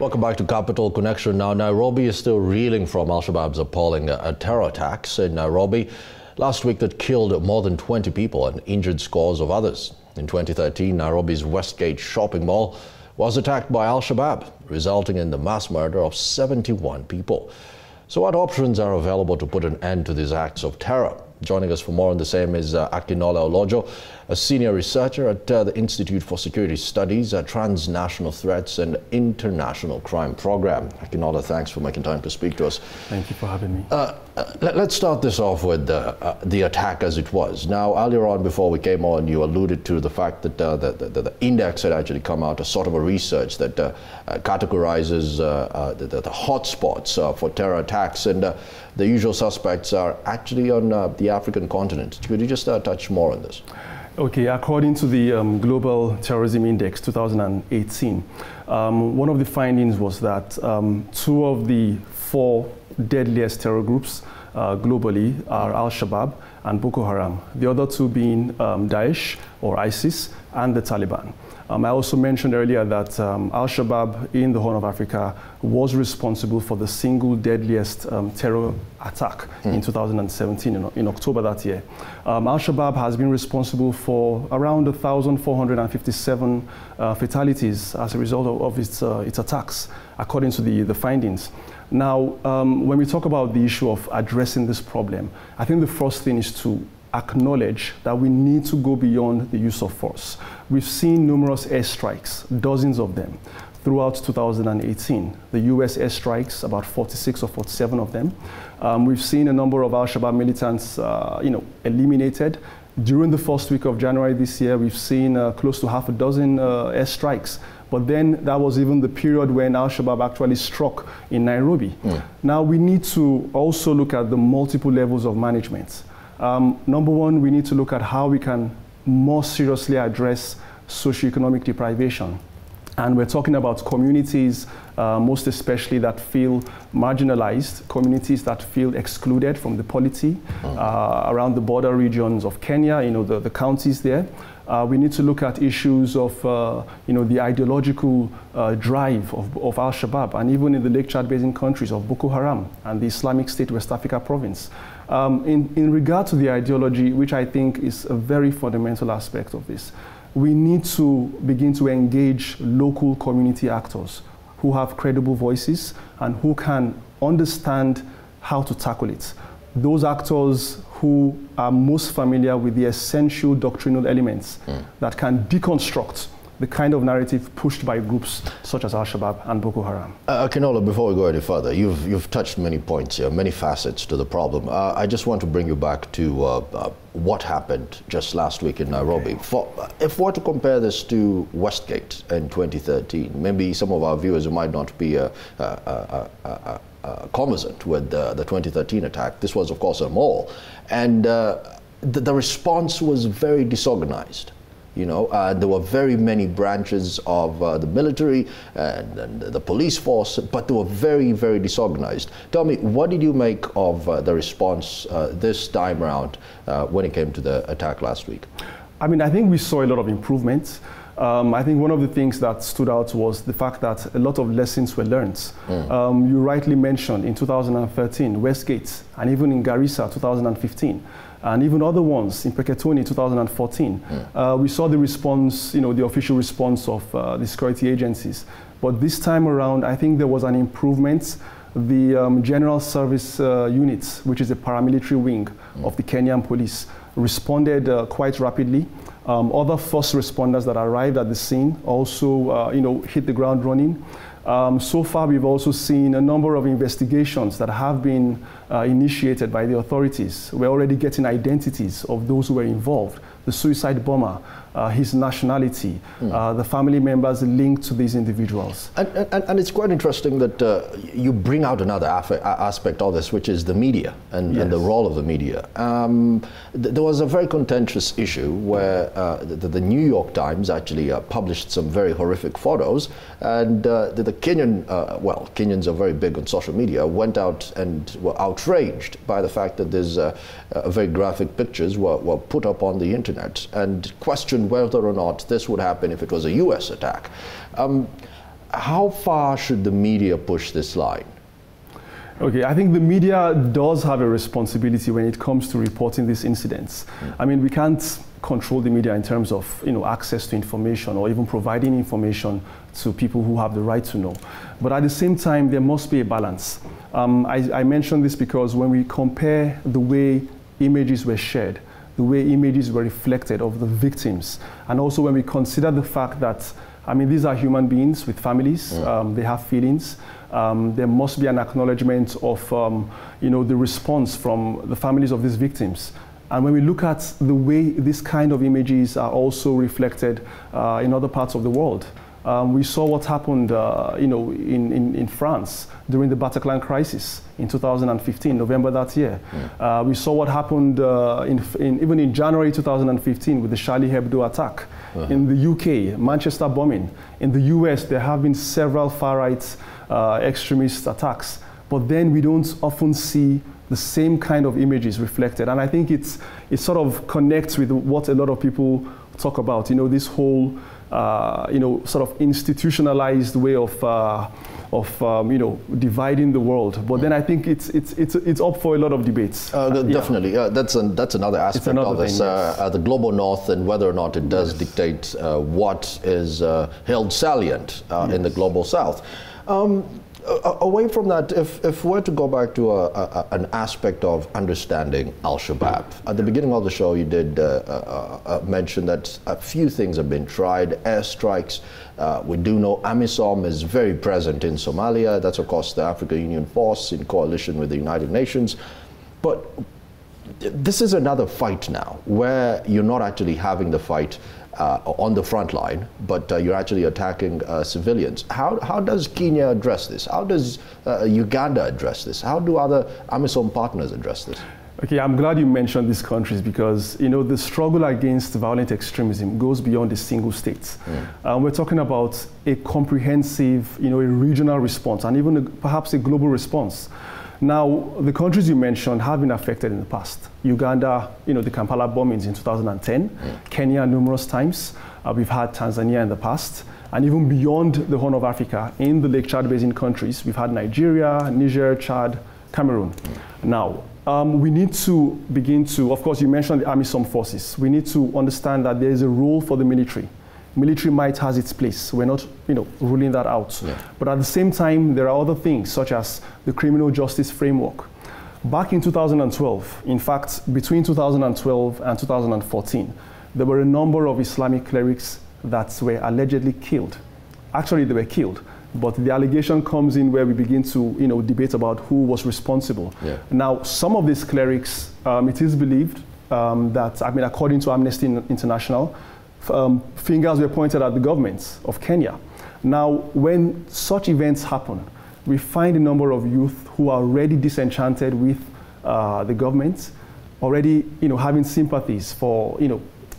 Welcome back to Capital Connection. Now, Nairobi is still reeling from Al-Shabaab's appalling terror attacks in Nairobi last week that killed more than 20 people and injured scores of others. In 2013, Nairobi's Westgate shopping mall was attacked by Al-Shabaab, resulting in the mass murder of 71 people. So what options are available to put an end to these acts of terror? Joining us for more on the same is Akinola Olojo, a senior researcher at the Institute for Security Studies, Transnational Threats and International Crime Program. Akinola, thanks for making time to speak to us. Thank you for having me. Let's start this off with the attack as it was. Now, earlier on, before we came on, you alluded to the fact that the index had actually come out, a sort of a research that categorizes the hotspots for terror attacks, and the usual suspects are actually on the African continent. Could you just touch more on this? Okay, according to the Global Terrorism Index 2018, one of the findings was that 2 of the 4 deadliest terror groups globally are Al-Shabaab and Boko Haram, the other 2 being Daesh or ISIS and the Taliban. I also mentioned earlier that Al-Shabaab in the Horn of Africa was responsible for the single deadliest terror attack in 2017, in October that year. Al-Shabaab has been responsible for around 1,457 fatalities as a result of its attacks, according to the findings. Now, when we talk about the issue of addressing this problem, I think the first thing is to acknowledge that we need to go beyond the use of force. We've seen numerous airstrikes, dozens of them, throughout 2018. The US airstrikes, about 46 or 47 of them. We've seen a number of Al-Shabaab militants, eliminated. During the first week of January this year, we've seen close to half a dozen airstrikes. But then that was even the period when Al-Shabaab actually struck in Nairobi. Now we need to also look at the multiple levels of management. Number one, we need to look at how we can more seriously address socioeconomic deprivation. And we're talking about communities, most especially that feel marginalized, communities that feel excluded from the polity around the border regions of Kenya, the counties there. We need to look at issues of, the ideological drive of Al-Shabaab, and even in the Lake Chad Basin countries of Boko Haram and the Islamic State West Africa province. In regard to the ideology, which I think is a very fundamental aspect of this, we need to begin to engage local community actors who have credible voices and who can understand how to tackle it. Those actors who are most familiar with the essential doctrinal elements that can deconstruct the kind of narrative pushed by groups such as Al-Shabaab and Boko Haram. Akinola, before we go any further, you've touched many points here, many facets to the problem. I just want to bring you back to what happened just last week in Nairobi. Okay. If we're to compare this to Westgate in 2013, maybe some of our viewers who might not be cognizant with the 2013 attack. This was, of course, a mall, and the response was very disorganized. There were very many branches of the military and the police force, but they were very, very disorganized. Tell me, what did you make of the response this time around when it came to the attack last week? I mean, I think we saw a lot of improvements. I think one of the things that stood out was the fact that a lot of lessons were learned. You rightly mentioned in 2013, Westgate, and even in Garissa, 2015. And even other ones in Peketoni, 2014. We saw the response, the official response of the security agencies. But this time around, I think there was an improvement. The General Service Units, which is a paramilitary wing of the Kenyan police, responded quite rapidly. Other first responders that arrived at the scene also, hit the ground running. So far, we've also seen a number of investigations that have been initiated by the authorities. We're already getting identities of those who were involved, the suicide bomber, his nationality, the family members linked to these individuals. And it's quite interesting that you bring out another aspect of this, which is the media and the role of the media. There was a very contentious issue where the New York Times actually published some very horrific photos, and the Kenyan, Kenyans are very big on social media, went out and were outraged by the fact that these very graphic pictures were put up on the internet and questioned whether or not this would happen if it was a US attack. How far should the media push this line? Okay, I think the media does have a responsibility when it comes to reporting these incidents. I mean, we can't control the media in terms of access to information or even providing information to people who have the right to know. But at the same time, there must be a balance. I mention this because when we compare the way images were shared, the way images were reflected of the victims, and also when we consider the fact that, I mean, these are human beings with families, they have feelings. There must be an acknowledgement of the response from the families of these victims. And when we look at the way this kind of images are also reflected in other parts of the world, we saw what happened in France during the Bataclan crisis in 2015, November that year. We saw what happened even in January 2015 with the Charlie Hebdo attack. In the UK, Manchester bombing. In the US, there have been several far-right extremist attacks. But then we don't often see the same kind of images reflected. And I think it sort of connects with what a lot of people talk about, this whole sort of institutionalized way of dividing the world. But then I think it's up for a lot of debates. Definitely, that's another aspect of this. Yes. The global north and whether or not it does dictate what is held salient in the global south. Away from that, if we're to go back to an aspect of understanding Al-Shabab, at the beginning of the show you did mention that a few things have been tried, airstrikes. We do know AMISOM is very present in Somalia. That's of course the African Union force in coalition with the United Nations. But this is another fight now where you're not actually having the fight on the front line, but you're actually attacking civilians. How does Kenya address this? How does Uganda address this? How do other AMISOM partners address this? Okay, I'm glad you mentioned these countries because, the struggle against violent extremism goes beyond a single state. We're talking about a comprehensive, a regional response and even perhaps a global response. Now, the countries you mentioned have been affected in the past. Uganda, the Kampala bombings in 2010, Kenya numerous times. We've had Tanzania in the past. And even beyond the Horn of Africa, in the Lake Chad Basin countries, we've had Nigeria, Niger, Chad, Cameroon. Now, we need to begin to, of course, you mentioned the AMISOM forces. We need to understand that there is a role for the military. Military might has its place. We're not, ruling that out. Yeah. But at the same time, there are other things, such as the criminal justice framework. Back in 2012, in fact, between 2012 and 2014, there were a number of Islamic clerics that were allegedly killed. Actually, they were killed. But the allegation comes in where we begin to, debate about who was responsible. Yeah. Now, some of these clerics, it is believed that, according to Amnesty International, fingers were pointed at the governments of Kenya. Now, when such events happen, we find a number of youth who are already disenchanted with the government, already having sympathies for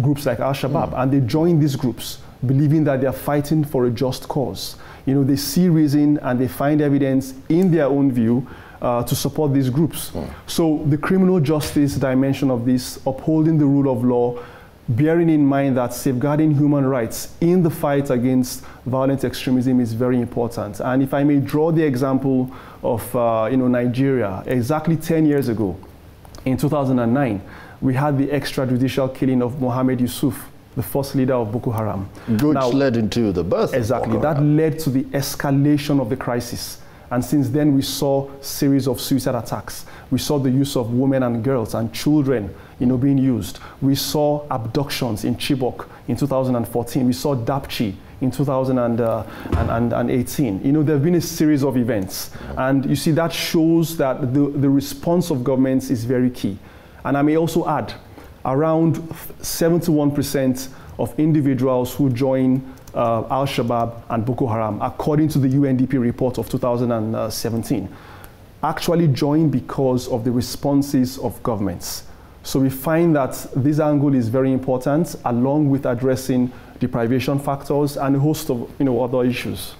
groups like Al-Shabab, and they join these groups, believing that they are fighting for a just cause. They see reason and they find evidence in their own view to support these groups. So the criminal justice dimension of this, upholding the rule of law, bearing in mind that safeguarding human rights in the fight against violent extremism is very important. And if I may draw the example of Nigeria, exactly 10 years ago, in 2009, we had the extrajudicial killing of Mohammed Yusuf, the first leader of Boko Haram. Which led into the birth exactly, of Boko that Haram. led to the escalation of the crisis. And since then, we saw a series of suicide attacks. We saw the use of women and girls and children being used. We saw abductions in Chibok in 2014. We saw Dapchi in 2018. There have been a series of events. And you see, that shows that the response of governments is very key. And I may also add, around 71% of individuals who join Al-Shabab and Boko Haram, according to the UNDP report of 2017, actually join because of the responses of governments. So we find that this angle is very important, along with addressing deprivation factors and a host of other issues.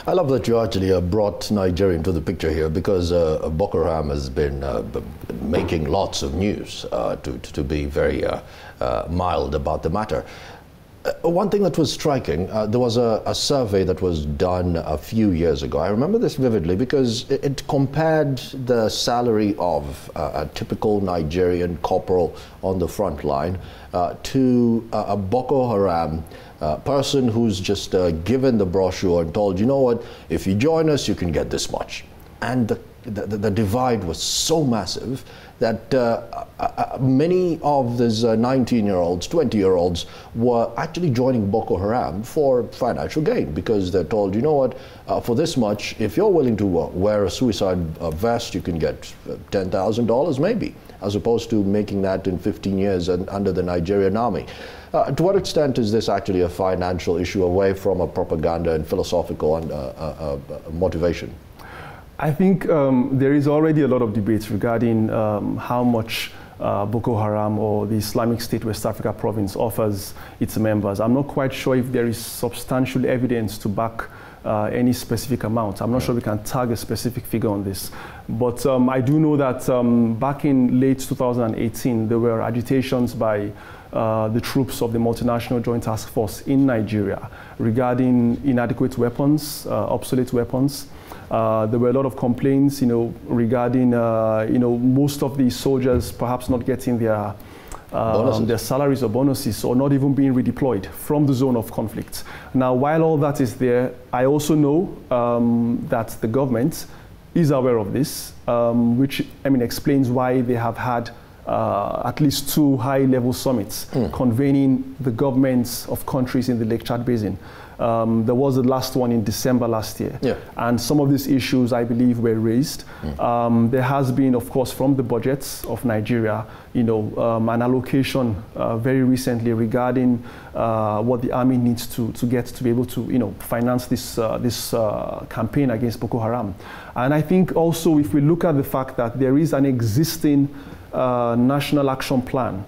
I love that you actually brought Nigeria into the picture here, because Boko Haram has been making lots of news, to be very mild about the matter. One thing that was striking, there was a survey that was done a few years ago. I remember this vividly because it compared the salary of a typical Nigerian corporal on the front line to a Boko Haram person who's just given the brochure and told, you know what, if you join us, you can get this much. And the divide was so massive that many of these 19-year-olds, 20-year-olds were actually joining Boko Haram for financial gain because they're told, you know what, for this much, if you're willing to wear a suicide vest, you can get $10,000 maybe, as opposed to making that in 15 years under the Nigerian army. To what extent is this actually a financial issue away from a propaganda and philosophical and motivation? I think there is already a lot of debate regarding how much Boko Haram or the Islamic State West Africa province offers its members. I'm not quite sure if there is substantial evidence to back any specific amount. I'm not sure we can tag a specific figure on this. But I do know that back in late 2018, there were agitations by the troops of the Multinational Joint Task Force in Nigeria regarding inadequate weapons, obsolete weapons. There were a lot of complaints, regarding, most of the soldiers perhaps not getting their salaries or bonuses or not even being redeployed from the zone of conflict. Now, while all that is there, I also know that the government is aware of this, which explains why they have had at least 2 high-level summits convening the governments of countries in the Lake Chad Basin. There was the last one in December last year. Yeah. And some of these issues, I believe, were raised. There has been, of course, from the budgets of Nigeria, an allocation very recently regarding what the army needs to get to be able to, finance this campaign against Boko Haram. And I think also, if we look at the fact that there is an existing national action plan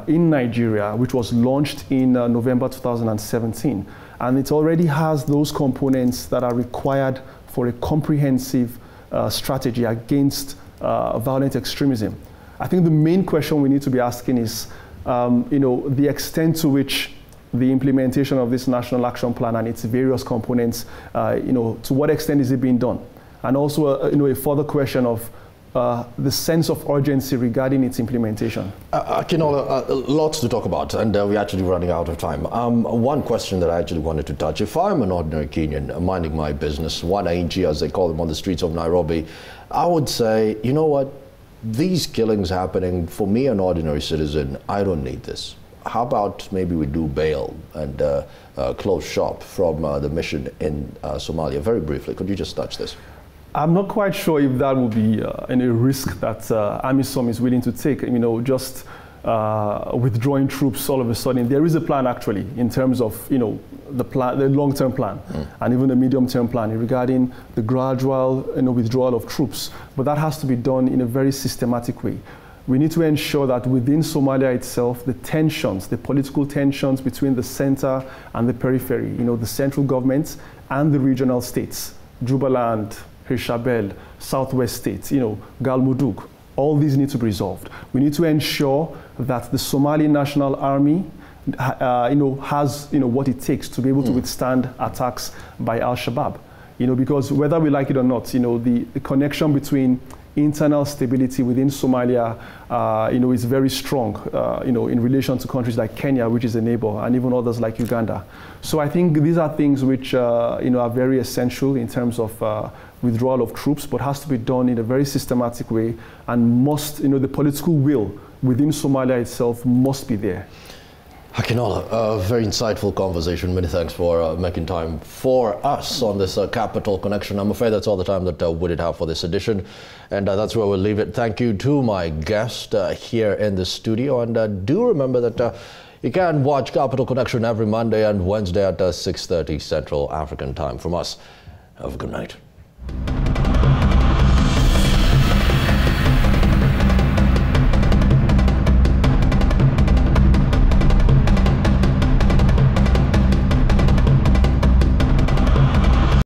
in Nigeria, which was launched in November 2017. And it already has those components that are required for a comprehensive strategy against violent extremism. I think the main question we need to be asking is, the extent to which the implementation of this national action plan and its various components, to what extent is it being done? And also, a further question of the sense of urgency regarding its implementation. Akinola, lots to talk about, and we're actually running out of time. One question that I actually wanted to touch: if I'm an ordinary Kenyan minding my business, wananchi as they call them on the streets of Nairobi, I would say, you know what, these killings happening, for me, an ordinary citizen, I don't need this. How about maybe we do bail and close shop from the mission in Somalia? Very briefly, could you just touch this? I'm not quite sure if that would be any risk that AMISOM is willing to take, just withdrawing troops all of a sudden. There is a plan actually in terms of, the long-term plan and even the medium-term plan regarding the gradual withdrawal of troops. But that has to be done in a very systematic way. We need to ensure that within Somalia itself, the tensions, the political tensions between the center and the periphery, the central government and the regional states, Jubaland, Shabab, Southwest States, Galmudug, all these need to be resolved. We need to ensure that the Somali National Army, has, what it takes to be able to withstand attacks by Al-Shabab. Because whether we like it or not, the connection between internal stability within Somalia, is very strong, in relation to countries like Kenya, which is a neighbor, and even others like Uganda. So I think these are things which, are very essential in terms of withdrawal of troops, but has to be done in a very systematic way, and must, the political will within Somalia itself must be there. Akinola, a very insightful conversation. Many thanks for making time for us on this Capital Connection. I'm afraid that's all the time that we did have for this edition, and that's where we'll leave it. Thank you to my guest here in the studio, and do remember that you can watch Capital Connection every Monday and Wednesday at 6:30 Central African Time. From us, have a good night.